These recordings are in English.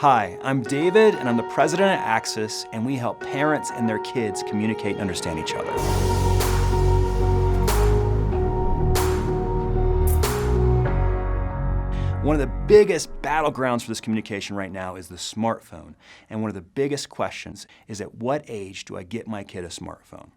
Hi, I'm David, and I'm the president at Axis, and we help parents and their kids communicate and understand each other. One of the biggest battlegrounds for this communication right now is the smartphone. And one of the biggest questions is, at what age do I get my kid a smartphone?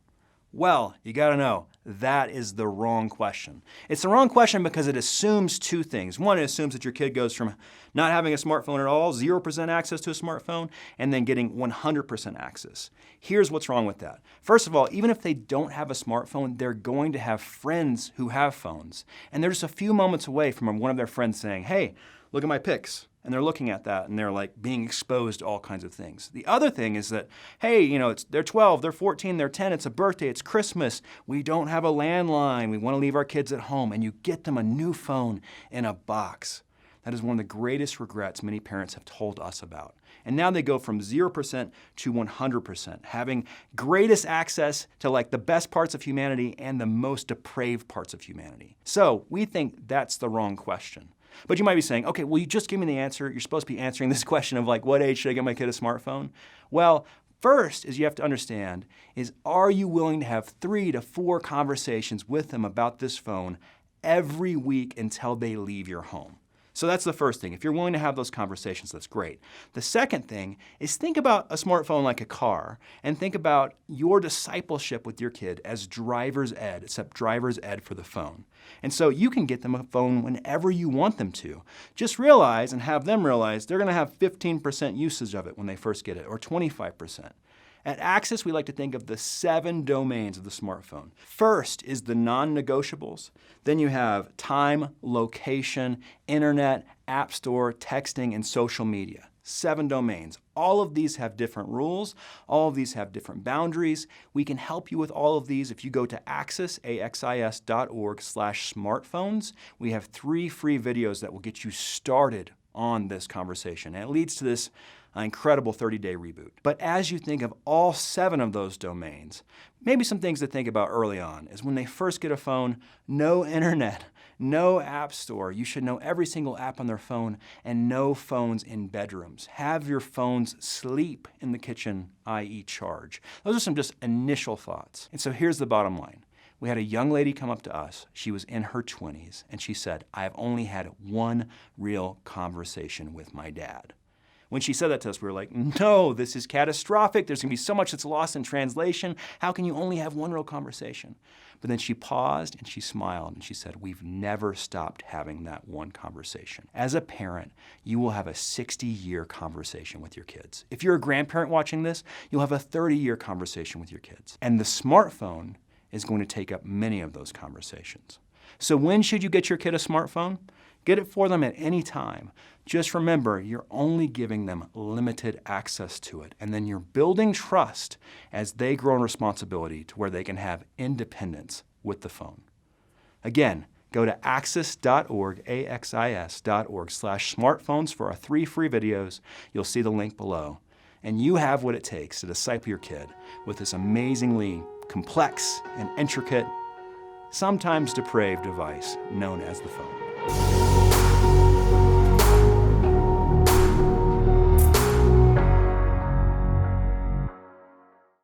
Well, you gotta know, that is the wrong question. It's the wrong question because it assumes two things. One, it assumes that your kid goes from not having a smartphone at all, 0% access to a smartphone, and then getting 100% access. Here's what's wrong with that. First of all, even if they don't have a smartphone, they're going to have friends who have phones. And they're just a few moments away from one of their friends saying, hey, look at my pics. And they're looking at that and they're like being exposed to all kinds of things. The other thing is that, hey, they're 12, they're 14, they're 10, it's a birthday, it's Christmas, we don't have a landline, we want to leave our kids at home, and you get them a new phone in a box. That is one of the greatest regrets many parents have told us about. And now they go from 0% to 100%, having greatest access to like the best parts of humanity and the most depraved parts of humanity. So we think that's the wrong question. But you might be saying, okay, well, you just give me the answer. You're supposed to be answering this question of like, what age should I get my kid a smartphone? Well, first is you have to understand is, are you willing to have 3 to 4 conversations with them about this phone every week until they leave your home? So that's the first thing. If you're willing to have those conversations, that's great. The second thing is, think about a smartphone like a car, and think about your discipleship with your kid as driver's ed, except driver's ed for the phone. And so you can get them a phone whenever you want them to. Just realize and have them realize they're gonna have 15% usage of it when they first get it, or 25%. At Axis, we like to think of the 7 domains of the smartphone. First is the non-negotiables. Then you have time, location, internet, app store, texting, and social media. 7 domains. All of these have different rules. All of these have different boundaries. We can help you with all of these if you go to axis.org/smartphones. We have 3 free videos that will get you started on this conversation. And it leads to this incredible 30-day reboot. But as you think of all 7 of those domains, maybe some things to think about early on is, when they first get a phone, no internet, no app store. You should know every single app on their phone, and no phones in bedrooms. Have your phones sleep in the kitchen, i.e. charge. Those are some just initial thoughts. And so here's the bottom line. We had a young lady come up to us. She was in her 20s, and she said, I've only had one real conversation with my dad. When she said that to us, we were like, no, this is catastrophic. There's gonna be so much that's lost in translation. How can you only have one real conversation? But then she paused and she smiled and she said, we've never stopped having that one conversation. As a parent, you will have a 60-year conversation with your kids. If you're a grandparent watching this, you'll have a 30-year conversation with your kids. And the smartphone is going to take up many of those conversations. So when should you get your kid a smartphone? Get it for them at any time. Just remember, you're only giving them limited access to it, and then you're building trust as they grow in responsibility to where they can have independence with the phone. Again, go to axis.org, axis.org/smartphones for our 3 free videos. You'll see the link below. And you have what it takes to disciple your kid with this amazingly complex and intricate, sometimes depraved device known as the phone.